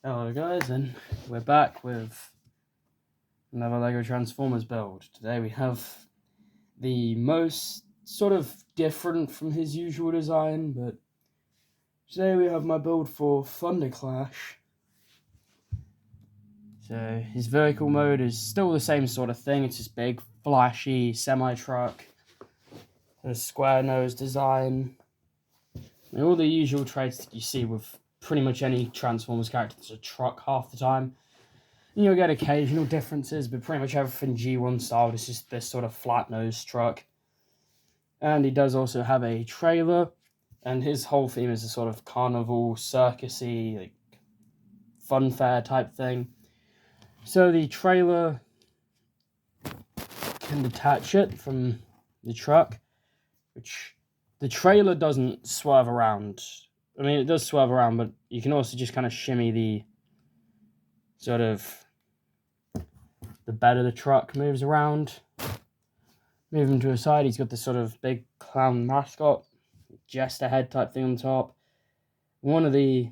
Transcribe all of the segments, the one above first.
Hello guys, and we're back with another LEGO Transformers build. Today we have the most sort of different from his usual design, but today we have my build for thunderclash. So his vehicle mode is still the same sort of thing. It's this big, flashy semi-truck, a square nose design, and all the usual traits that you see with pretty much any Transformers character that's a truck half the time. You'll get occasional differences, but pretty much everything G1 style is just this sort of flat-nosed truck. And he does also have a trailer, and his whole theme is a sort of carnival, circusy, like fun fair type thing. So the trailer can detach it from the truck, which the trailer doesn't swerve around. I mean, it does swerve around, but you can also just kind of shimmy the sort of the bed of the truck moves around. Move him to a side. He's got this sort of big clown mascot, jester head type thing on top. One of the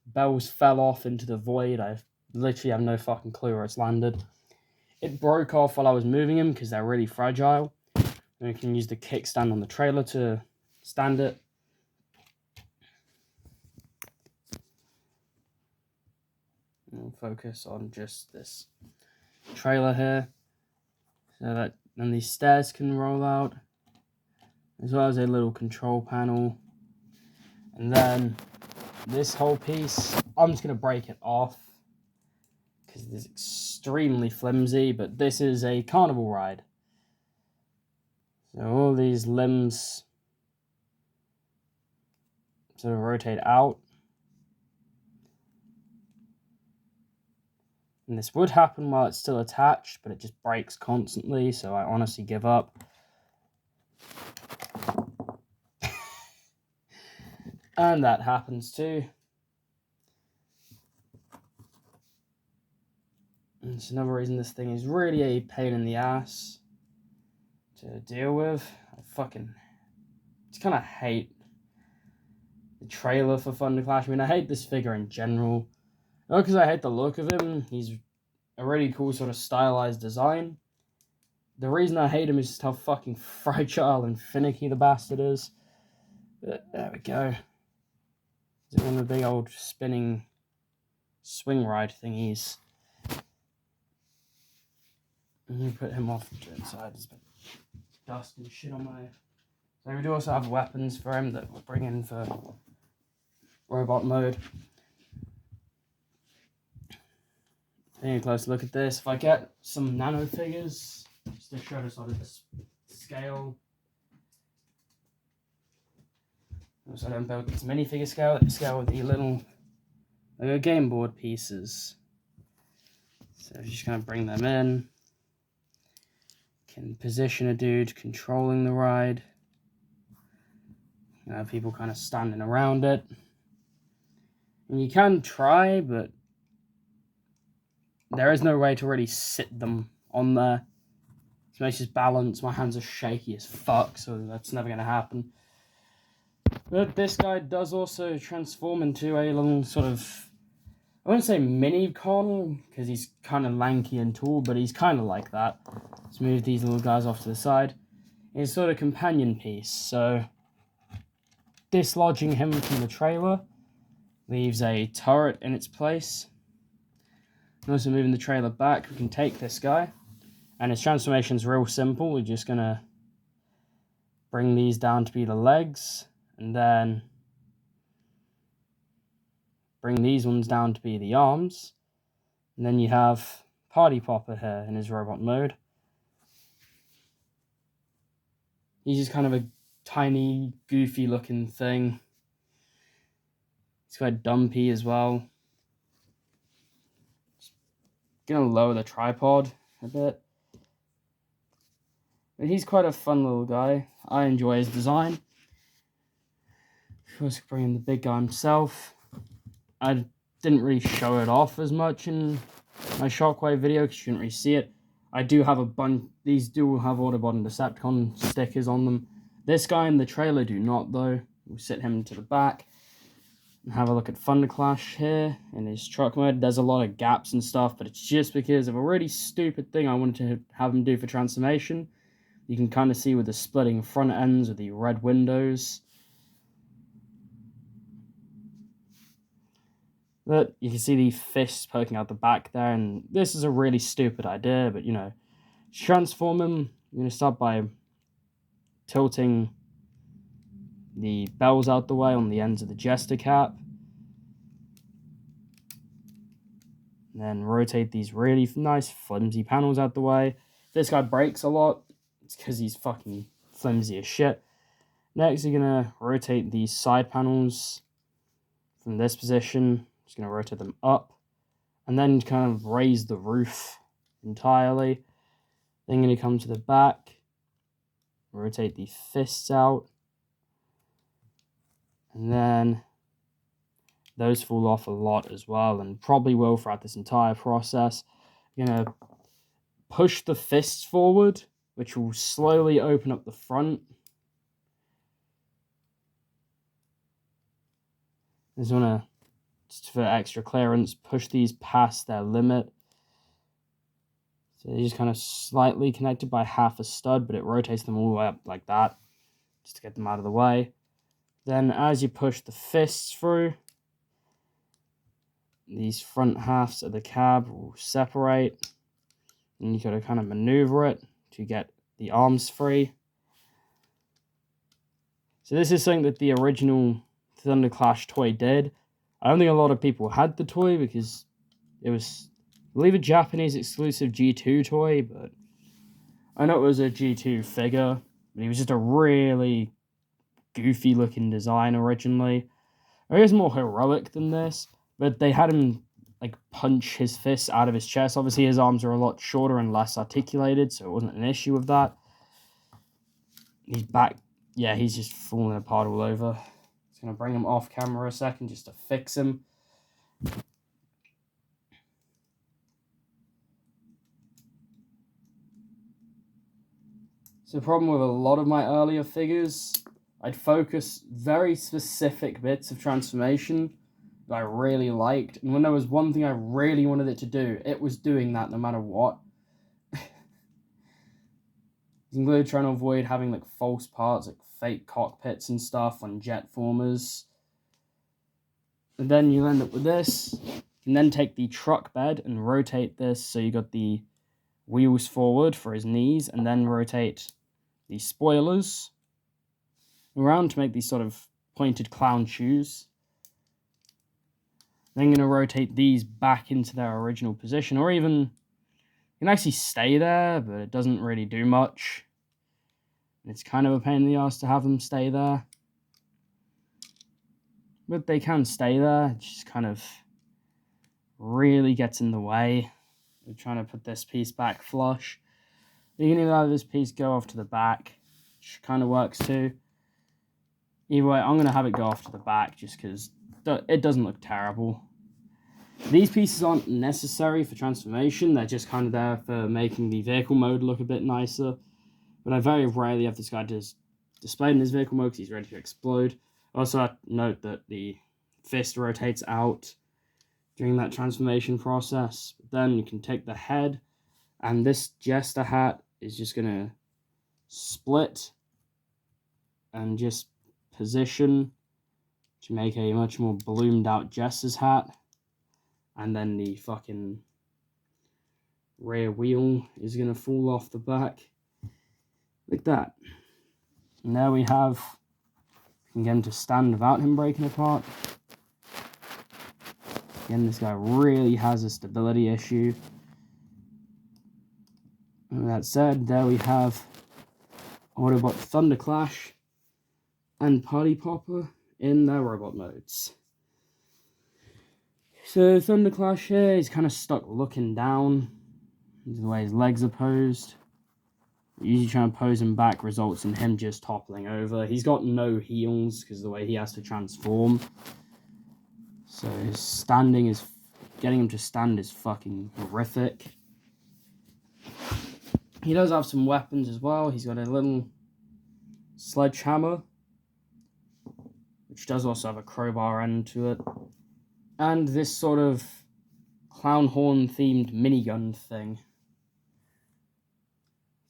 bells fell off into the void. I literally have no fucking clue where it's landed. It broke off while I was moving him because they're really fragile. And you can use the kickstand on the trailer to stand it. And we'll focus on just this trailer here, so that then these stairs can roll out, as well as a little control panel. And then this whole piece, I'm just going to break it off because it is extremely flimsy, but this is a carnival ride. So all these limbs sort of rotate out. And this would happen while it's still attached, but it just breaks constantly, so I honestly give up. And that happens too. And it's another reason this thing is really a pain in the ass to deal with. I just kind of hate the trailer for Thunderclash. I mean, I hate this figure in general. Not because I hate the look of him. He's a really cool sort of stylized design. The reason I hate him is just how fucking fragile and finicky the bastard is. But there we go. He's one of the big old spinning swing ride thingies. And you put him off to the side. There's been dust and shit on my... So we do also have weapons for him that we'll bring in for robot mode. Taking a close look at this. If I get some nano figures, just to show the sort of the scale. Also, I don't build this minifigure scale, I scale with the little game board pieces. So just kind of bring them in. Can position a dude controlling the ride. You have people kind of standing around it. And you can try, but there is no way to really sit them on there. So it's just balance. My hands are shaky as fuck, so that's never going to happen. But this guy does also transform into a little sort of, I wouldn't say mini-con, because he's kind of lanky and tall, but he's kind of like that. Let's move these little guys off to the side. It's sort of companion piece, so dislodging him from the trailer leaves a turret in its place. And also moving the trailer back, we can take this guy, and his transformation's real simple. We're just going to bring these down to be the legs, and then bring these ones down to be the arms. And then you have Party Popper here in his robot mode. He's just kind of a tiny, goofy looking thing. He's quite dumpy as well. Just gonna lower the tripod a bit. But he's quite a fun little guy. I enjoy his design. Of course, bring in the big guy himself. I didn't really show it off as much in my Shockwave video because you didn't really see it. I do have a bunch. These do have Autobot and Decepticon stickers on them. This guy in the trailer do not, though. We'll sit him to the back. have a look at thunderclash here in his truck mode. There's a lot of gaps and stuff, but it's just because of a really stupid thing I wanted to have him do for transformation. You can kind of see with the splitting front ends with the red windows. But you can see the fists poking out the back there, and this is a really stupid idea, but you know, to transform him, you're going to start by tilting the bells out the way on the ends of the jester cap. And then rotate these really nice flimsy panels out the way. This guy breaks a lot. It's because he's fucking flimsy as shit. Next, you're going to rotate these side panels from this position. Just going to rotate them up. And then kind of raise the roof entirely. Then going to come to the back. Rotate the fists out. And then those fall off a lot as well, and probably will throughout this entire process. You're going to push the fists forward, which will slowly open up the front. Just want to, just for extra clearance, push these past their limit. So they're just kind of slightly connected by half a stud, but it rotates them all the way up like that, just to get them out of the way. Then as you push the fists through, these front halves of the cab will separate, and you got to kind of maneuver it to get the arms free. So this is something that the original thunderclash toy did. I don't think a lot of people had the toy because it was, I believe, a Japanese exclusive G2 toy, but I know it was a G2 figure, but he was just a really goofy looking design originally. It was more heroic than this, but they had him like punch his fists out of his chest. Obviously his arms are a lot shorter and less articulated, so it wasn't an issue with that. He's back. Yeah, he's just falling apart all over. Just gonna bring him off camera a second just to fix him. So the problem with a lot of my earlier figures, I'd focus very specific bits of transformation that I really liked, and when there was one thing I really wanted it to do, it was doing that no matter what. Included trying to avoid having like false parts, like fake cockpits and stuff on jet formers. And then you end up with this. You can then take the truck bed and rotate this so you got the wheels forward for his knees, and then rotate the spoilers around to make these sort of pointed clown shoes. Then going to rotate these back into their original position, or even you can actually stay there, but it doesn't really do much. It's kind of a pain in the ass to have them stay there, but they can stay there. It just kind of really gets in the way of trying to put this piece back flush. You can even have this piece go off to the back, which kind of works too. Either way, I'm going to have it go off to the back just because it doesn't look terrible. These pieces aren't necessary for transformation. They're just kind of there for making the vehicle mode look a bit nicer. But I very rarely have this guy just displayed in his vehicle mode because he's ready to explode. Also, I note that the fist rotates out during that transformation process. But then you can take the head, and this jester hat is just going to split and just position to make a much more ballooned out jester's hat. And then the fucking rear wheel is going to fall off the back like that. And there we have, you can get him to stand without him breaking apart. Again, this guy really has a stability issue. And with that said, there we have Autobot Thunderclash and Party Popper in their robot modes. So Thunderclash here, he's kind of stuck looking down. This is the way his legs are posed. Usually trying to pose him back results in him just toppling over. He's got no heels because of the way he has to transform. So his standing is, getting him to stand is fucking horrific. He does have some weapons as well. He's got a little sledgehammer, which does also have a crowbar end to it. And this sort of clown horn themed minigun thing.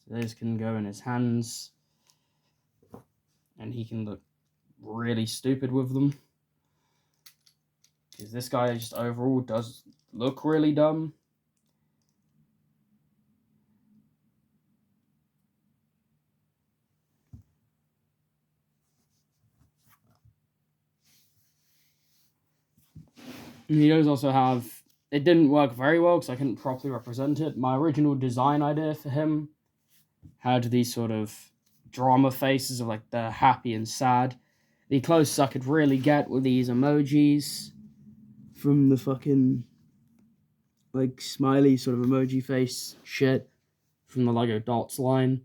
So those can go in his hands, and he can look really stupid with them. Because this guy just overall does look really dumb. And he does also have, it didn't work very well because I couldn't properly represent it. My original design idea for him had these sort of drama faces of like the happy and sad. The closest I could really get were these emojis from the fucking like smiley sort of emoji face shit from the Lego Dots line.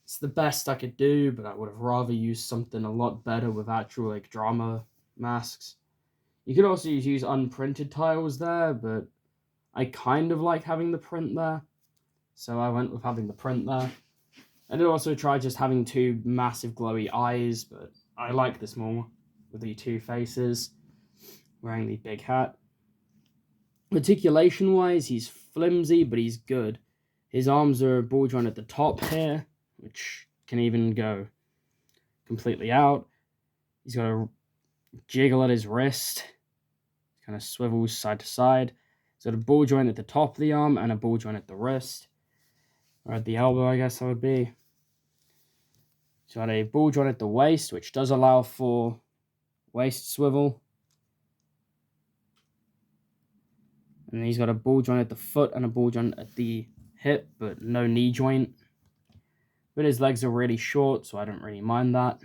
It's the best I could do, but I would have rather used something a lot better with actual like drama masks. You could also use unprinted tiles there, but I kind of like having the print there, so I went with having the print there. I did also try just having two massive glowy eyes, but I like this more with the two faces, wearing the big hat. Articulation-wise, he's flimsy, but he's good. His arms are ball joint at the top here, which can even go completely out. He's got a jiggle at his wrist, kind of swivels side to side. So a ball joint at the top of the arm and a ball joint at the wrist, or at the elbow, I guess that would be. So I had a ball joint at the waist, which does allow for waist swivel. And he's got a ball joint at the foot and a ball joint at the hip, but no knee joint. But his legs are really short, so I don't really mind that.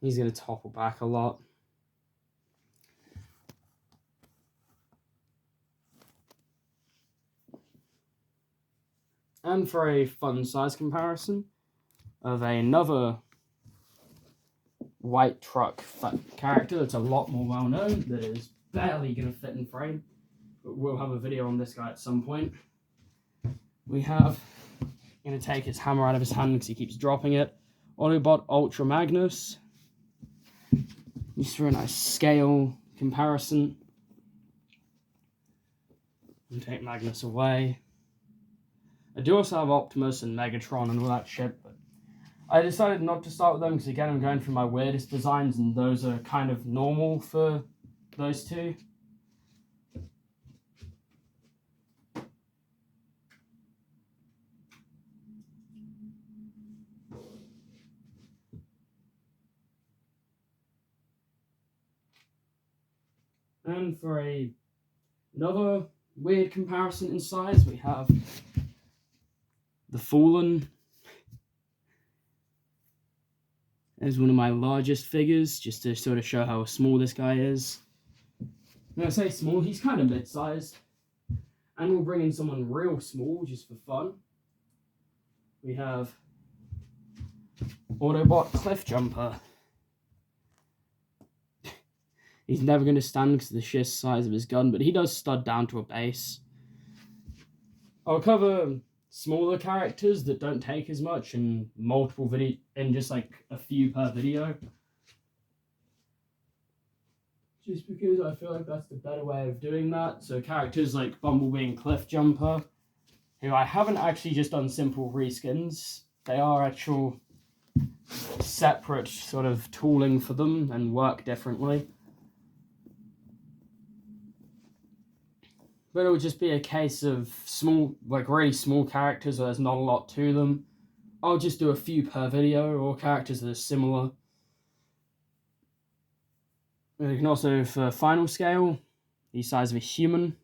He's going to topple back a lot. And for a fun size comparison of another white truck character that's a lot more well known, that is barely going to fit in frame, but we'll have a video on this guy at some point. We have, going to take his hammer out of his hand because he keeps dropping it, Autobot Ultra Magnus. Just for a nice scale comparison. And take Magnus away. I do also have Optimus and Megatron and all that shit, but I decided not to start with them because, again, I'm going through my weirdest designs, and those are kind of normal for those two. And for another weird comparison in size, we have the Fallen as one of my largest figures, just to sort of show how small this guy is. When I say small, he's kind of mid-sized. And we'll bring in someone real small, just for fun. We have Autobot Cliff Jumper. He's never going to stand because of the sheer size of his gun, but he does stud down to a base. I'll cover smaller characters that don't take as much in multiple video, in just like a few per video. Just because I feel like that's the better way of doing that. So characters like Bumblebee and Cliff Jumper, who I haven't actually just done simple reskins. They are actual separate sort of tooling for them and work differently. But it would just be a case of small, like really small characters where there's not a lot to them. I'll just do a few per video, or characters that are similar. You can also, for final scale, the size of a human.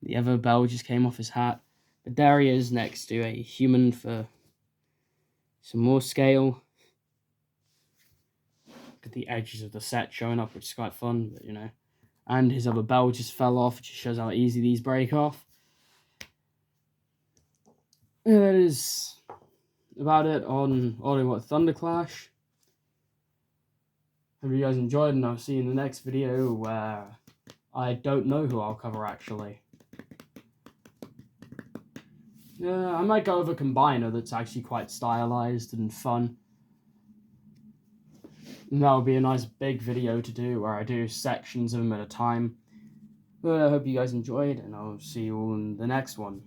The other bell just came off his hat. But there he is next to a human for some more scale. Look at the edges of the set showing up, which is quite fun, but you know. And his other bell just fell off, which just shows how easy these break off. Yeah, that is about it on Autobot Thunderclash. Hope you guys enjoyed, and I'll see you in the next video where I don't know who I'll cover actually. Yeah, I might go with a combiner that's actually quite stylized and fun. And that would be a nice big video to do where I do sections of them at a time. But I hope you guys enjoyed, and I'll see you all in the next one.